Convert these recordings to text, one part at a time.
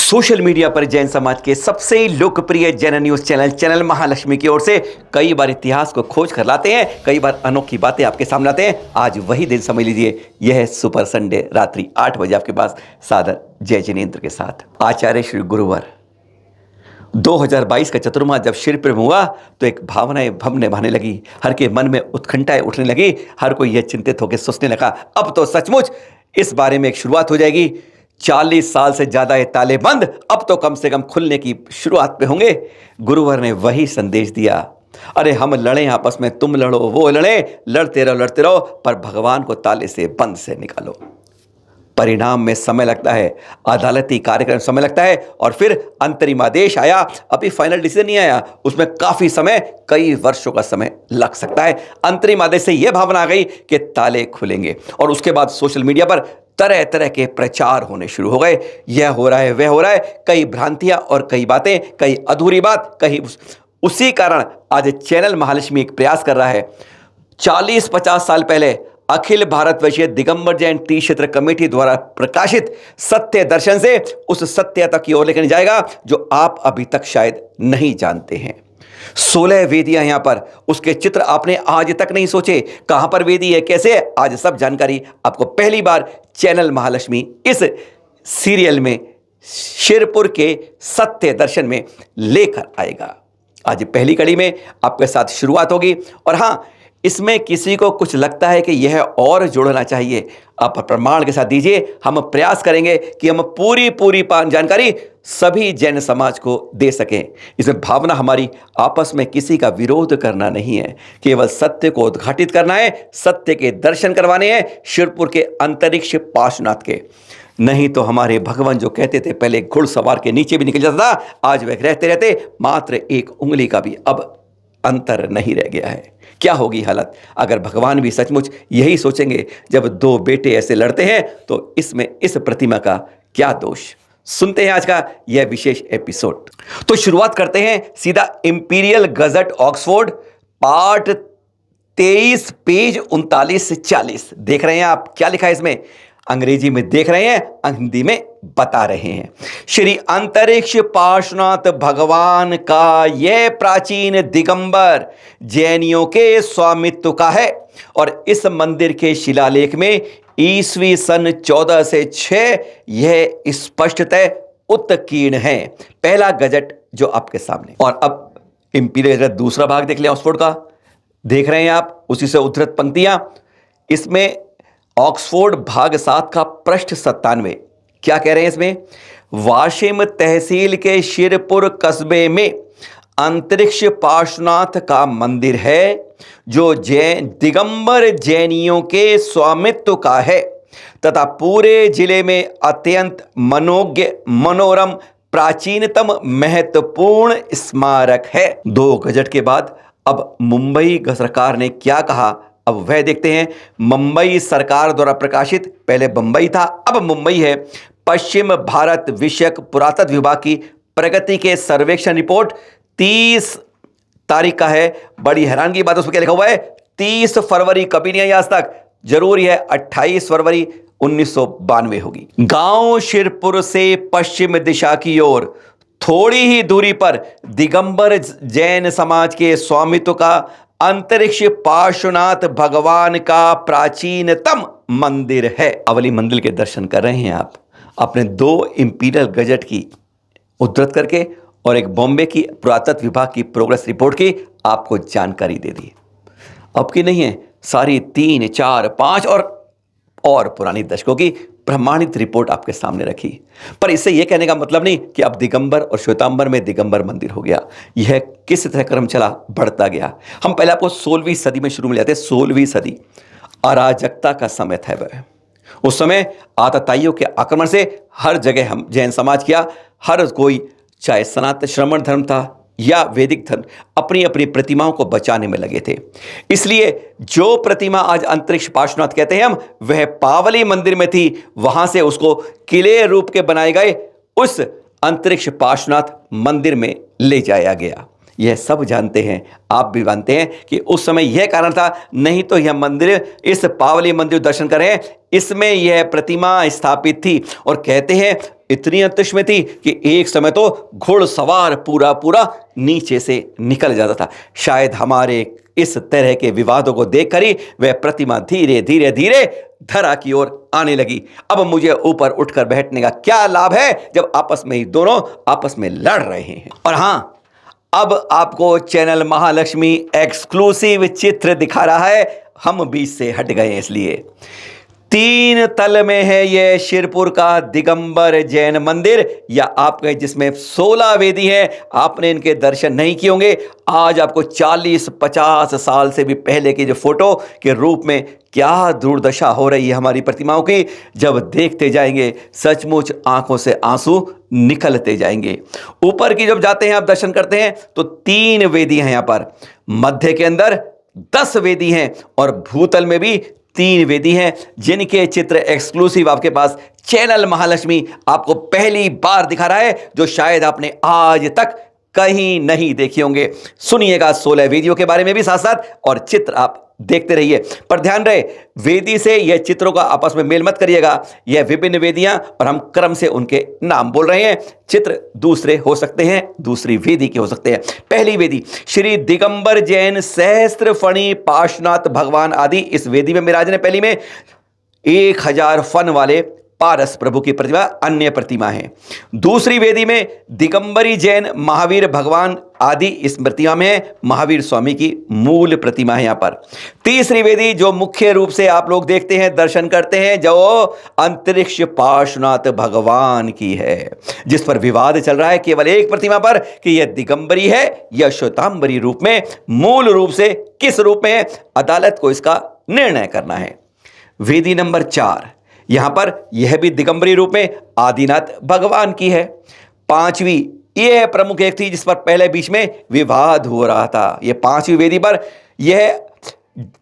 Social media पर जैन समाज के सबसे लोकप्रिय जैन न्यूज चैनल महालक्ष्मी की ओर से कई बार इतिहास को खोज कर लाते हैं, कई बार अनोखी बातें आपके सामने लाते हैं। आज वही दिन समझ लीजिए, यह है सुपर संडे रात्रि 8 बजे आपके पास सादर जय जिनेन्द्र के साथ। आचार्य श्री गुरुवर 2022 का चतुर्मास जब शिर पर हुआ तो एक भावनाएं भमने बहाने लगी, हर के मन में उत्कंठाएं उठने लगी, हर कोई यह चिंतित होकर सोचने लगा अब तो सचमुच इस बारे में एक शुरुआत हो जाएगी। 40 साल से ज्यादा ये ताले बंद अब तो कम से कम खुलने की शुरुआत पे होंगे। गुरुवर ने वही संदेश दिया, अरे हम लड़े आपस में, तुम लड़ो वो लड़े, लड़ते रहो पर भगवान को ताले से बंद से निकालो। परिणाम में समय लगता है, अदालती कार्यक्रम समय लगता है, और फिर अंतरिम आदेश आया, अभी फाइनल डिसीजन नहीं आया, उसमें काफी समय, कई वर्षों का समय लग सकता है। अंतरिम आदेश से यह भावना आ गई कि ताले खुलेंगे, और उसके बाद सोशल मीडिया पर तरह तरह के प्रचार होने शुरू हो गए। यह हो रहा है, वह हो रहा है, कई भ्रांतियां और कई बातें, कई अधूरी बात, कहीं उसी कारण आज चैनल महालक्ष्मी एक प्रयास कर रहा है। 40-50 साल पहले अखिल भारत वर्षीय दिगंबर जैन टी क्षेत्र कमेटी द्वारा प्रकाशित सत्य दर्शन से उस सत्यता की ओर लेकर जाएगा जो आप अभी तक शायद नहीं जानते हैं। 16 वेदियां यहां पर, उसके चित्र आपने आज तक नहीं सोचे, कहां पर वेदी है, कैसे, आज सब जानकारी आपको पहली बार चैनल महालक्ष्मी इस सीरियल में शिरपुर के सत्य दर्शन में लेकर आएगा। आज पहली कड़ी में आपके साथ शुरुआत होगी, और हां, इसमें किसी को कुछ लगता है कि यह और जोड़ना चाहिए, आप प्रमाण के साथ दीजिए। हम प्रयास करेंगे कि हम पूरी जानकारी सभी जैन समाज को दे सकें। इसमें भावना हमारी आपस में किसी का विरोध करना नहीं है, केवल सत्य को उद्घाटित करना है, सत्य के दर्शन करवाने हैं शिरपुर के अंतरिक्ष पार्श्वनाथ के। नहीं तो हमारे भगवान जो कहते थे पहले घुड़सवार के नीचे भी निकल जाता था, आज वह रहते रहते मात्र एक उंगली का भी अब अंतर नहीं रह गया है। क्या होगी हालत अगर भगवान भी सचमुच यही सोचेंगे, जब दो बेटे ऐसे लड़ते हैं तो इसमें इस प्रतिमा का क्या दोष। सुनते हैं आज का यह विशेष एपिसोड। तो शुरुआत करते हैं सीधा imperial gazette Oxford part 23 page 39 से 40। देख रहे हैं आप क्या लिखा है इसमें, अंग्रेजी में देख रहे हैं, हिंदी में बता रहे हैं। श्री अंतरिक्ष पार्श्वनाथ भगवान का यह प्राचीन दिगंबर जैनियों के स्वामित्व का है, और इस मंदिर के शिलालेख में ईस्वी सन 14 से 6 यह स्पष्टतः उत्कीर्ण है। पहला गजट जो आपके सामने, और अब इंपीरियल दूसरा भाग देख लें ऑक्सफोर्ड का, देख रहे हैं आप, उसी से उद्धृत पंक्तियां। इसमें ऑक्सफोर्ड भाग 7 का पृष्ठ 97 क्या कह रहे हैं इसमें, वाशिम तहसील के शिरपुर कस्बे में अंतरिक्ष पार्श्वनाथ का मंदिर है जो दिगंबर जैनियों के स्वामित्व का है तथा पूरे जिले में अत्यंत मनोरम प्राचीनतम महत्वपूर्ण स्मारक है। 2 गजट के बाद अब मुंबई सरकार ने क्या कहा, अब वह देखते हैं। मुंबई सरकार द्वारा प्रकाशित, पहले बंबई था अब मुंबई है, पश्चिम भारत विषयक पुरातत्व विभाग की प्रगति के सर्वेक्षण रिपोर्ट 30 तारीख का है। बड़ी हैरान की बात, उसमें क्या लिखा हुआ है, 30 फरवरी कभी नहीं आई आज तक, जरूरी है 28 फरवरी 1992 होगी। गांव शिरपुर से पश्चिम दिशा की ओर थोड़ी ही दूरी पर दिगंबर जैन समाज के स्वामित्व का अंतरिक्ष पार्श्वनाथ भगवान का प्राचीनतम मंदिर है। अवली मंदिर के दर्शन कर रहे हैं आप, अपने 2 इंपीरियल गजट की उद्धृत करके और एक बॉम्बे की पुरातत्व विभाग की प्रोग्रेस रिपोर्ट की आपको जानकारी दे दी। अब की नहीं है, सारी 3, 4, 5 और पुरानी दशकों की प्रमाणित रिपोर्ट आपके सामने रखी। पर इससे यह कहने का मतलब नहीं कि अब दिगंबर और श्वेतांबर में दिगंबर मंदिर हो गया। यह किस तरह क्रम चला, बढ़ता गया। हम पहले आपको 16वीं सदी में शुरू में जाते हैं। 16वीं सदी अराजकता का समय था वह। उस समय आतताइयों के आक्रमण से हर जगह हम जैन समाज किया, हर कोई, चाहे सनातन श्रमण धर्म था या वैदिक धर्म, अपनी अपनी प्रतिमाओं को बचाने में लगे थे। इसलिए जो प्रतिमा आज अंतरिक्ष पार्श्वनाथ कहते हैं हम, वह पावली मंदिर में थी, वहां से उसको किले रूप के बनाए गए उस अंतरिक्ष पार्श्वनाथ मंदिर में ले जाया गया। यह सब जानते हैं, आप भी जानते हैं कि उस समय यह कारण था, नहीं तो यह मंदिर, इस पावली मंदिर दर्शन करें, इसमें यह प्रतिमा स्थापित थी। और कहते हैं इतनी अंतरिक्ष में थी कि एक समय तो घुड़सवार पूरा पूरा नीचे से निकल जाता था। शायद हमारे इस तरह के विवादों को देखकर ही वह प्रतिमा धीरे धीरे धीरे धरा की ओर आने लगी। अब मुझे ऊपर उठकर बैठने का क्या लाभ है जब आपस में ही दोनों आपस में लड़ रहे हैं। और हां, अब आपको चैनल महालक्ष्मी एक्सक्लूसिव चित्र दिखा रहा है। हम बीच से हट गए हैं इसलिए। 3 तल में है यह शिरपुर का दिगंबर जैन मंदिर, या आप कहें जिसमें 16 वेदी हैं। आपने इनके दर्शन नहीं किए होंगे। आज आपको 40-50 साल से भी पहले की जो फोटो के रूप में क्या दुर्दशा हो रही है हमारी प्रतिमाओं की, जब देखते जाएंगे सचमुच आंखों से आंसू निकलते जाएंगे। ऊपर की जब जाते हैं आप दर्शन करते हैं तो 3 वेदी हैं। यहां पर मध्य के अंदर 10 वेदी हैं और भूतल में भी 3 वेदी हैं, जिनके चित्र एक्सक्लूसिव आपके पास चैनल महालक्ष्मी आपको पहली बार दिखा रहा है, जो शायद आपने आज तक कहीं नहीं देखे होंगे। सुनिएगा 16 वेदियों के बारे में भी साथ साथ, और चित्र आप देखते रहिए। पर ध्यान रहे, वेदी से यह चित्रों का आपस में मेल मत करिएगा। यह विभिन्न वेदियां और हम क्रम से उनके नाम बोल रहे हैं। चित्र दूसरे हो सकते हैं, दूसरी वेदी के हो सकते हैं। पहली वेदी श्री दिगंबर जैन सहस्त्र फणी पार्श्वनाथ भगवान आदि। इस वेदी में विराजन है। पहली में 1000 फन वाले पारस प्रभु की प्रतिमा, अन्य प्रतिमा है। दूसरी वेदी में दिगंबरी जैन महावीर भगवान आदि। इस प्रतिमा में महावीर स्वामी की मूल प्रतिमा है यहां पर। तीसरी वेदी जो मुख्य रूप से आप लोग देखते हैं, दर्शन करते हैं, जो अंतरिक्ष पार्श्वनाथ भगवान की है, जिस पर विवाद चल रहा है केवल एक प्रतिमा पर कि यह दिगंबरी है या श्वेतांबरी रूप में। मूल रूप से किस रूप में है, अदालत को इसका निर्णय करना है। वेदी नंबर 4 यहां पर यह भी दिगंबरी रूप में आदिनाथ भगवान की है। 5वीं यह प्रमुख एक थी जिस पर पहले बीच में विवाद हो रहा था। यह 5वीं वेदी पर यह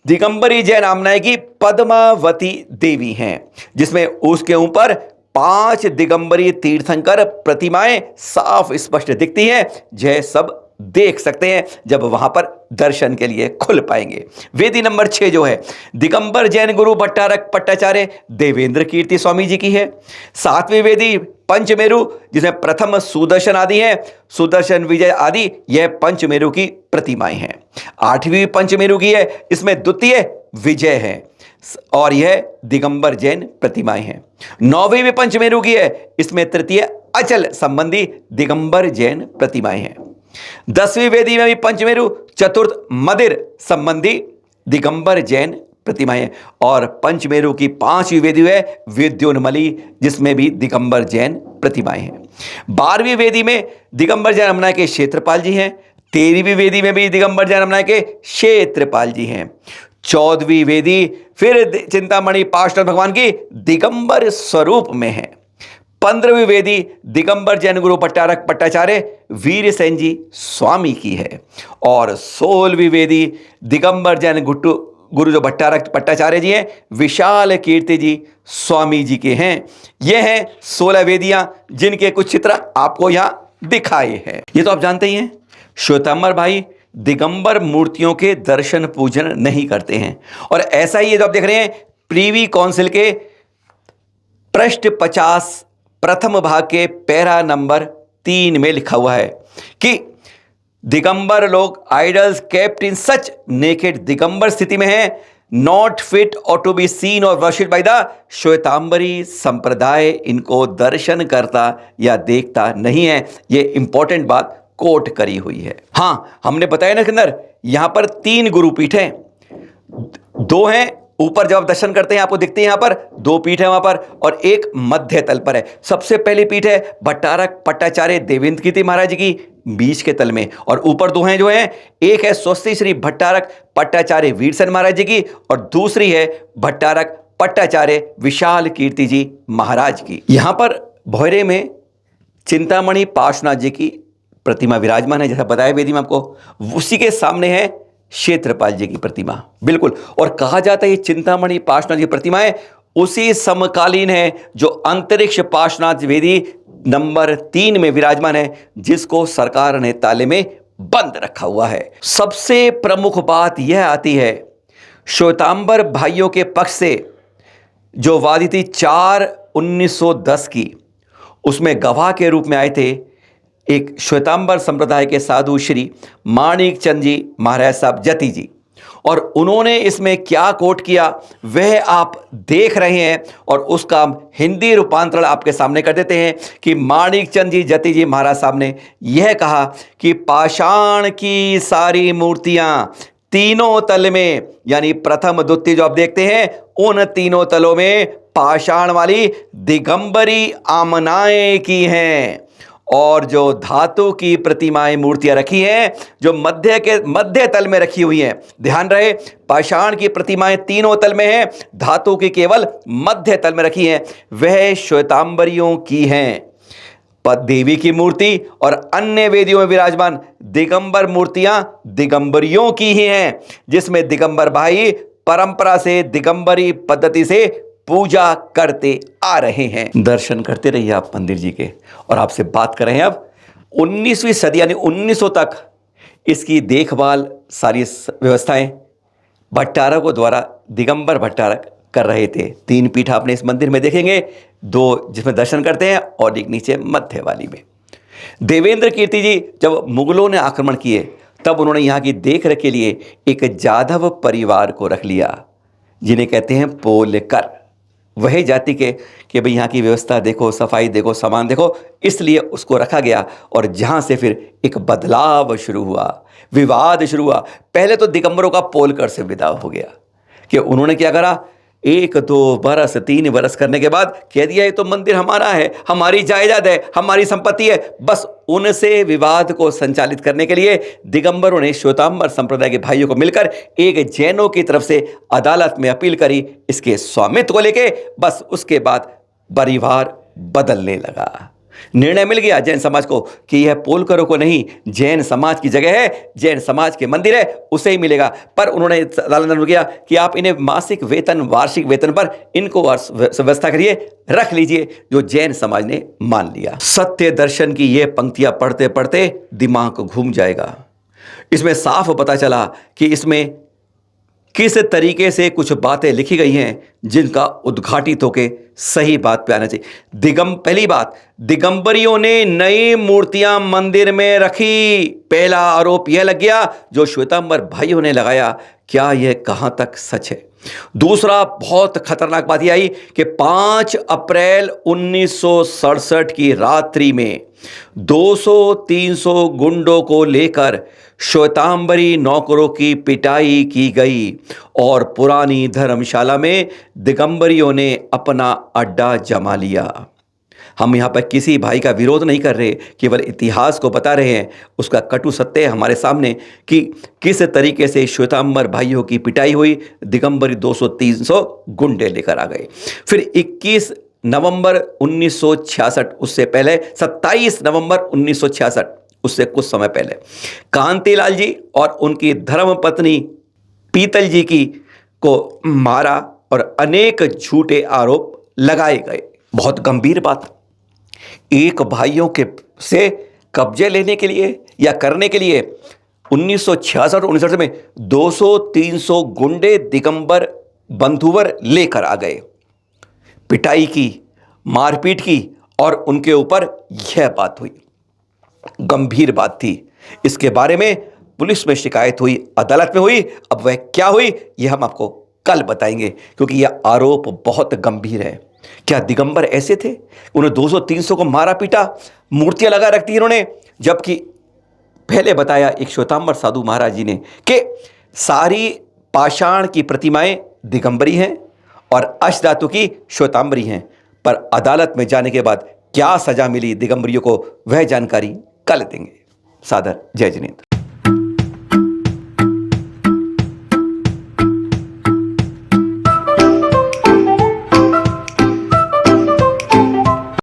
दिगंबरी जैन आमनाय की पद्मावती देवी हैं, जिसमें उसके ऊपर 5 दिगंबरी तीर्थंकर प्रतिमाएं साफ स्पष्ट दिखती हैं। यह सब देख सकते हैं जब वहां पर दर्शन के लिए खुल पाएंगे। वेदी नंबर 6 जो है दिगंबर जैन गुरु भट्टारक पट्टाचार्य देवेंद्र कीर्ति स्वामी जी की है। 7वीं वेदी पंचमेरु, जिसमें प्रथम सुदर्शन आदि है, सुदर्शन विजय आदि, यह पंचमेरु की प्रतिमाएं हैं। 8वीं पंचमेरु की है, इसमें द्वितीय विजय है और यह दिगंबर जैन प्रतिमाएं हैं। 9वीं में पंचमेरु की है, इसमें तृतीय अचल संबंधी दिगंबर जैन प्रतिमाएं हैं। 10वीं वेदी में भी पंचमेरु चतुर्थ मदिर संबंधी दिगंबर जैन प्रतिमाएं, और पंचमेरु की 5वीं वेदी है विद्योन्मली, जिसमें भी दिगंबर जैन प्रतिमाएं हैं। 12वीं वेदी में दिगंबर जैन आमनाय के क्षेत्रपाल जी हैं। 13वीं वेदी में भी दिगंबर जैन आमनाय के क्षेत्रपाल जी हैं। 14वीं वेदी फिर चिंतामणि पार्श्वनाथ भगवान की दिगंबर स्वरूप में है। 15वीं वेदी दिगंबर जैन गुरु भट्टारक पट्टाचार्य वीरसेन जी स्वामी की है। और 16वीं वेदी दिगंबर जैन गुरु जो भट्टारक पट्टाचार्य जी हैं, विशाल कीर्ति जी स्वामी जी के हैं। ये हैं 16 वेदियां जिनके कुछ चित्र आपको यहां दिखाए हैं। ये तो आप जानते ही हैं, श्वेतांबर भाई दिगंबर मूर्तियों के दर्शन पूजन नहीं करते हैं। और ऐसा ही ये जो आप देख रहे हैं, प्रीवी काउंसिल के पृष्ठ 50 प्रथम भाग के पैरा नंबर 3 में लिखा हुआ है कि दिगंबर लोग idols kept in such naked, Digambar स्थिति में है, नॉट फिट और टू बी सीन और वर्शिप्ड बाय द श्वेतांबरी संप्रदाय, इनको दर्शन करता या देखता नहीं है। ये इंपॉर्टेंट बात कोट करी हुई है। हां, हमने बताया ना के अंदर यहां पर 3 गुरुपीठ हैं, 2 हैं ऊपर जब आप दर्शन करते हैं आपको दिखते हैं, यहां पर 2 पीठ है वहां पर, और एक मध्य तल पर है। सबसे पहली पीठ है भट्टारक पट्टाचार्य देवेंद्र कीर्ति महाराज जी की बीच के तल में, और ऊपर 2 हैं जो हैं, एक है स्वस्ति श्री भट्टारक पट्टाचार्य वीरसेन महाराज जी की, और दूसरी है भट्टारक पट्टाचार्य विशाल कीर्ति जी महाराज की। यहां पर भोयरे में चिंतामणि पार्श्वनाथ जी की प्रतिमा विराजमान है, जैसा बताया वेदी में आपको। उसी के सामने है क्षेत्रपाल जी की प्रतिमा, बिल्कुल। और कहा जाता है ये चिंतामणि पार्श्वनाथ जी प्रतिमाएं उसी समकालीन है जो अंतरिक्ष पार्श्वनाथ वेदी नंबर 3 में विराजमान है, जिसको सरकार ने ताले में बंद रखा हुआ है। सबसे प्रमुख बात यह आती है, श्वेतांबर भाइयों के पक्ष से जो वादी थी 4/1910 की, उसमें गवाह के रूप में आए थे एक श्वेतांबर संप्रदाय के साधु श्री माणिक चंद जी महाराज साहब जती जी, और उन्होंने इसमें क्या कोट किया वह आप देख रहे हैं, और उसका हम हिंदी रूपांतरण आपके सामने कर देते हैं कि माणिक चंद जी जती जी महाराज साहब ने यह कहा कि पाषाण की सारी मूर्तियां तीनों तल में, यानी प्रथम द्वितीय जो आप देखते हैं उन तीनों तलों में पाषाण वाली दिगंबरी आमनाएं की हैं, और जो धातु की प्रतिमाएं मूर्तियां रखी हैं जो मध्य तल में रखी हुई हैं, ध्यान रहे पाषाण की प्रतिमाएं तीनों तल में हैं, धातु की केवल मध्य तल में रखी हैं, वह श्वेतांबरियों की हैं। देवी की मूर्ति और अन्य वेदियों में विराजमान दिगंबर मूर्तियां दिगंबरियों की ही हैं, जिसमें दिगंबर भाई परंपरा से दिगंबरी पद्धति से पूजा करते आ रहे हैं। दर्शन करते रहिए आप मंदिर जी के, और आपसे बात कर रहे हैं अब 19वीं सदी यानी 1900 तक इसकी देखभाल सारी व्यवस्थाएं भट्टारकों द्वारा दिगंबर भट्टारक कर रहे थे। 3 पीठ आपने इस मंदिर में देखेंगे, 2 जिसमें दर्शन करते हैं और एक नीचे मध्य वाली में। देवेंद्र कीर्ति जी जब मुगलों ने आक्रमण किए तब उन्होंने यहाँ की देखरेख के लिए एक जाधव परिवार को रख लिया, जिन्हें कहते हैं पोलकर। वही जाति के कि भाई यहाँ की व्यवस्था देखो, सफाई देखो, सामान देखो, इसलिए उसको रखा गया। और जहाँ से फिर एक बदलाव शुरू हुआ, विवाद शुरू हुआ। पहले तो दिगंबरों का पोलकर से विदा हो गया कि उन्होंने क्या करा, 1 2 बरस 3 बरस करने के बाद कह दिया ये तो मंदिर हमारा है, हमारी जायदाद है, हमारी संपत्ति है। बस उनसे विवाद को संचालित करने के लिए दिगंबरों ने श्वेतांबर संप्रदाय के भाइयों को मिलकर एक जैनों की तरफ से अदालत में अपील करी इसके स्वामित्व को लेके। बस उसके बाद परिवार बदलने लगा। निर्णय मिल गया जैन समाज को कि यह पोलकरों को नहीं, जैन समाज की जगह है, जैन समाज के मंदिर है, उसे ही मिलेगा। पर उन्होंने अदालत में किया कि आप इन्हें मासिक वेतन, वार्षिक वेतन पर इनको व्यवस्था करिए, रख लीजिए, जो जैन समाज ने मान लिया। सत्य दर्शन की ये पंक्तियां पढ़ते पढ़ते दिमाग घूम जाएगा। इसमें साफ पता चला कि इसमें किस तरीके से कुछ बातें लिखी गई हैं जिनका उद्घाटित होके सही बात पे आना चाहिए। पहली बात, दिगंबरियों ने नई मूर्तियां मंदिर में रखी। पहला आरोप यह लग गया जो श्वेतांबर भाइयों ने लगाया, क्या यह कहां तक सच है। दूसरा बहुत खतरनाक बात यह आई कि 5 अप्रैल 1967 की रात्रि में 200-300 गुंडों को लेकर श्वेतांबरी नौकरों की पिटाई की गई और पुरानी धर्मशाला में दिगंबरियों ने अपना अड्डा जमा लिया। हम यहाँ पर किसी भाई का विरोध नहीं कर रहे, केवल इतिहास को बता रहे हैं। उसका कटु सत्य है हमारे सामने कि किस तरीके से श्वेतांबर भाइयों की पिटाई हुई। दिगंबरी 200-300 गुंडे लेकर आ गए। फिर 21 नवंबर 1966, उससे पहले 27 नवंबर 1966, उससे कुछ समय पहले कांतिलाल जी और उनकी धर्मपत्नी पीतल जी की को मारा और अनेक झूठे आरोप लगाए गए। बहुत गंभीर बात। एक भाइयों के से कब्जे लेने के लिए या करने के लिए 1966 और 1969 में 200-300 गुंडे दिगंबर बंधुवर लेकर आ गए, पिटाई की, मारपीट की और उनके ऊपर यह बात हुई। गंभीर बात थी। इसके बारे में पुलिस में शिकायत हुई, अदालत में हुई। अब वह क्या हुई यह हम आपको कल बताएंगे, क्योंकि यह आरोप बहुत गंभीर है। क्या दिगंबर ऐसे थे? उन्हें 200-300 को मारा पीटा, मूर्तियां लगा रखती इन्होंने, जबकि पहले बताया एक श्वेतांबर साधु महाराज जी ने कि सारी पाषाण की प्रतिमाएं दिगंबरी हैं और अष्टधातु की श्वेतांबरी हैं। पर अदालत में जाने के बाद क्या सजा मिली दिगंबरियों को, वह जानकारी कल देंगे। सादर जय जिनेंद्र।